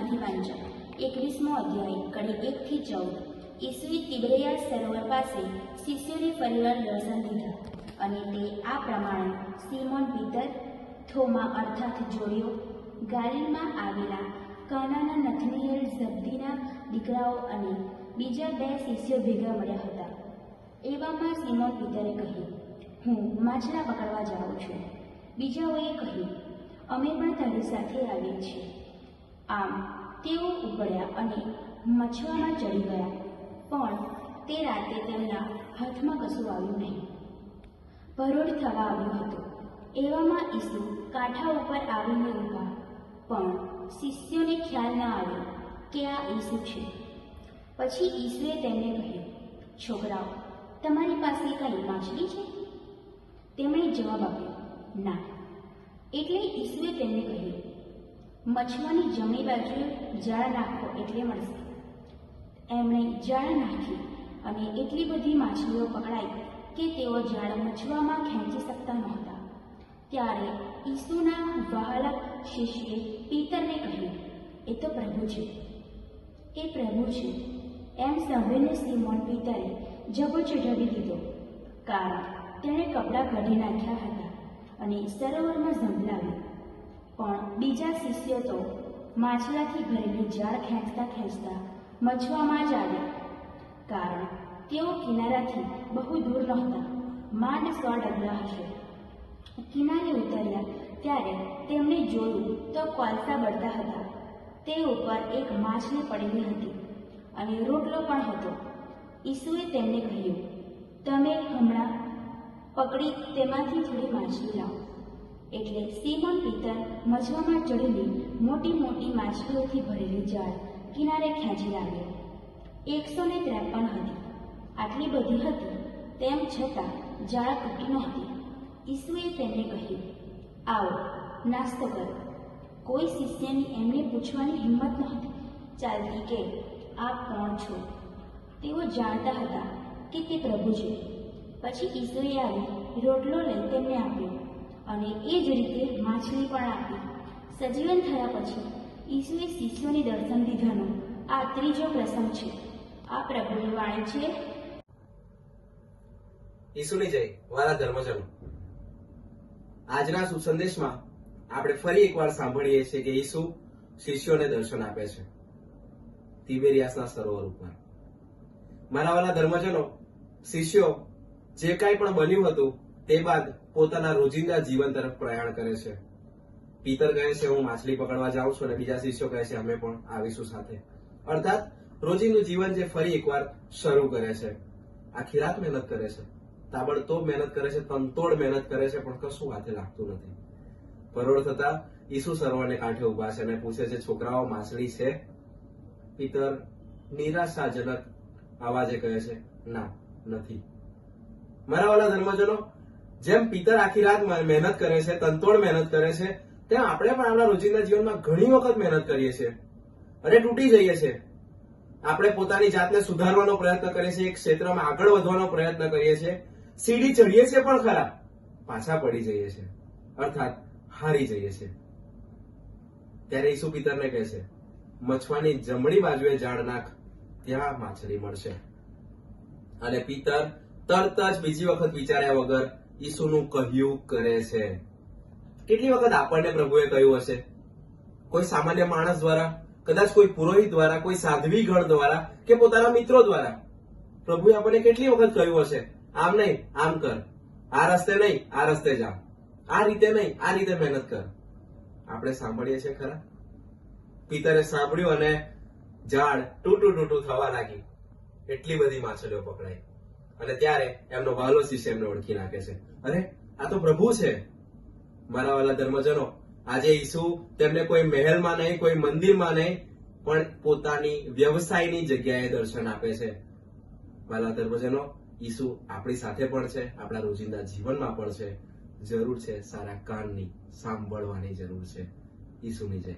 માંથી વાંચન 21મો અધ્યાય કડી 1 થી 14। ઈસુએ તિબેરિયાસ સરોવર પાસે શિષ્યોને ફરીવાર દર્શન દીધા અને તે આ પ્રમાણે સિમોન પીતર, થોમા અર્થાત જોડિયો, ગાલિલમાં આવેલા કાનાના નથનીએલ, ઝબદીના દીકરાઓ અને બીજા 2 શિષ્યો ભેગા મળ્યા હતા। એવામાં સિમોન પીતરે કહ્યું, હું માછલા પકડવા જાઉં છું। બીજાઓએ કહ્યું, અમે પણ તારી સાથે આવીએ છીએ। આમ તેઓ ઉપડ્યા અને મછવામાં ચડી ગયા, પણ તે રાતે તેમના હાથમાં કશું આવ્યું નહીં। પરોઢ થવા આવ્યો હતો। એવામાં ઈસુ કાંઠા ઉપર આવીને ઊભા, પણ શિષ્યોને ખ્યાલ ન આવ્યો કે આ ઈસુ છે। પછી ઈસુએ તેમને કહ્યું, છોકરાઓ, તમારી પાસે કંઈ માછલી છે? તેમણે જવાબ આપ્યો, ના। એટલે ઈસુએ તેમને કહ્યું, મછવાની જમણી બાજુએ જાળ નાખો એટલે મળશે। એમણે જાળ નાખી અને એટલી બધી માછલીઓ પકડાઈ કે તેઓ જાળ મછવામાં ખેંચી શકતા નહોતા। ત્યારે ઈસુના વહાલા શિષ્યે પીતરને કહ્યું, એ તો પ્રભુ છે, એ પ્રભુ છે। એમ સાંભળીને સિમોન પીતરે જબો ચઢાવી દીધો, કારણ તેણે કપડાં કાઢી નાખ્યા હતા અને સરોવરમાં ઝંપલાવ્યું। પણ બીજા શિષ્યો તો માછલાથી ભરેલી જાળ ખેંચતા ખેંચતા મછવામાં જ આવ્યા, કારણ તેઓ કિનારાથી બહુ દૂર નહોતા, માંડ 100 ડગલા હશે। કિનારે ઉતર્યા ત્યારે તેમણે જોયું તો કોલસા બળતા હતા, તે ઉપર એક માછલી પડેલી હતી અને રોટલો પણ હતો। ઈસુએ તેમને કહ્યું, તમે હમણાં પકડી તેમાંથી થોડી માછલી લાવો। એટલે સિમોન પીતર મછવામાં ચડેલી મોટી મોટી માછલીઓથી ભરેલી જાળ કિનારે ખેંચી લાવ્યો। 153 હતી। આટલી બધી હતી, તેમ છતાં જાળ તૂટી નહોતી। ઈસુએ તેમને કહ્યું, આવો, નાસ્તો કરો। કોઈ શિષ્યની એમને પૂછવાની હિંમત નહોતી ચાલતી કે આપ કોણ છો? તેઓ જાણતા હતા કે તે પ્રભુ છે। પછી ઈસુએ આવી રોટલો લઈ તેમને આપ્યો અને એ જ રીતે માછલી પણ આપી। સજીવન થયા પછી ઈસુએ શિષ્યોને દર્શન દીધાનો આ 3જો પ્રસંગ છે। આ પ્રભુની વાણી છે। ઈસુની જય। વાલા ધર્મજનો, આજના સુસંદેશમાં આપણે ફરી એકવાર સાંભળીએ છીએ કે ઈસુ શિષ્યોને દર્શન આપે છે તિબેરિયાસના સરોવર ઉપર। મારા વાલા ધર્મજનો, શિષ્યો જે કાંઈ પણ બન્યું હતું તે બાદ પોતાના રોજિંદા જીવન તરફ પ્રયાણ કરે છે। પીતર કહે છે, હું માછલી પકડવા જાઉં છું, અને બીજા શિષ્યો કહે છે, અમે પણ આવીશું સાથે। અર્થાત રોજિંદુ જીવન જે ફરી એકવાર શરૂ કરે છે। આખી રાત મહેનત કરે છે, તાબડતોબ મહેનત કરે છે, તનતોડ મહેનત કરે છે, પણ કશું હાથે લાગતું નથી। પરોઢ થતા ઈસુ સરોવરને કાંઠે ઉભા છે અને પૂછે છે, છોકરાઓ, માછલી છે? પીતર નિરાશાજનક અવાજે કહે છે, ના, નથી। મારા વાલા ધર્મજનો, જેમ પીતર આખી રાત મહેનત કરે છે, તનતોડ મહેનત કરે છે, તેમ આપણે પણ આપણા રોજિંદા જીવનમાં ઘણી વખત મહેનત કરીએ છીએ અને તૂટી જઈએ છીએ। આપણે પોતાની જાતને સુધારવાનો પ્રયત્ન કરીએ છીએ, એક ક્ષેત્રમાં આગળ વધવાનો પ્રયત્ન કરીએ છીએ, સીડી ચડીએ છીએ, પણ ખરા પાછા પડી જઈએ છીએ, અર્થાત હારી જઈએ છીએ। ત્યારે ઈસુ પિતરને કહે છે, મછવાની જમણી બાજુએ જાળ નાખ, ત્યાં માછલી મળશે। અને પિતર તરત જ બીજી વખત વિચાર્યા વગર ઈસુનું કહ્યું કરે છે। કેટલી વખત આપણને પ્રભુએ કહ્યું હશે? કોઈ સામાન્ય માણસ દ્વારા, કદાચ કોઈ પુરોહિત દ્વારા, કોઈ સાધ્વી ગણ દ્વારા, કે પોતાના મિત્રો દ્વારા પ્રભુએ આપણને કેટલી વખત કહ્યું હશે, આમ નહીં, આમ કર, આ રસ્તે નહીં, આ રસ્તે જા, આ રીતે નહીં, આ રીતે મહેનત કર। આપણે સાંભળીએ છીએ ખરા? પિતરે સાંભળ્યું અને જાળ તૂટું થવા લાગી, એટલી બધી માછલીઓ પકડાઈ, અને ત્યારે એમનો વહાલો શિષ્ય એમને ઓળખી નાખે છે, અરે આ તો પ્રભુ છે। મારા વાલા ધર્મજનો, આજે ઈસુ તેમને કોઈ મહેલમાં નહીં, કોઈ મંદિરમાં નહીં, પણ પોતાની વ્યવસાયની જગ્યાએ દર્શન આપે છે। વાલા ધર્મજનો, ઈસુ આપણી સાથે પણ છે, આપણા રોજિંદા જીવનમાં પણ છે। જરૂર છે સારા કાનની, સાંભળવાની જરૂર છે। ઈસુની જય।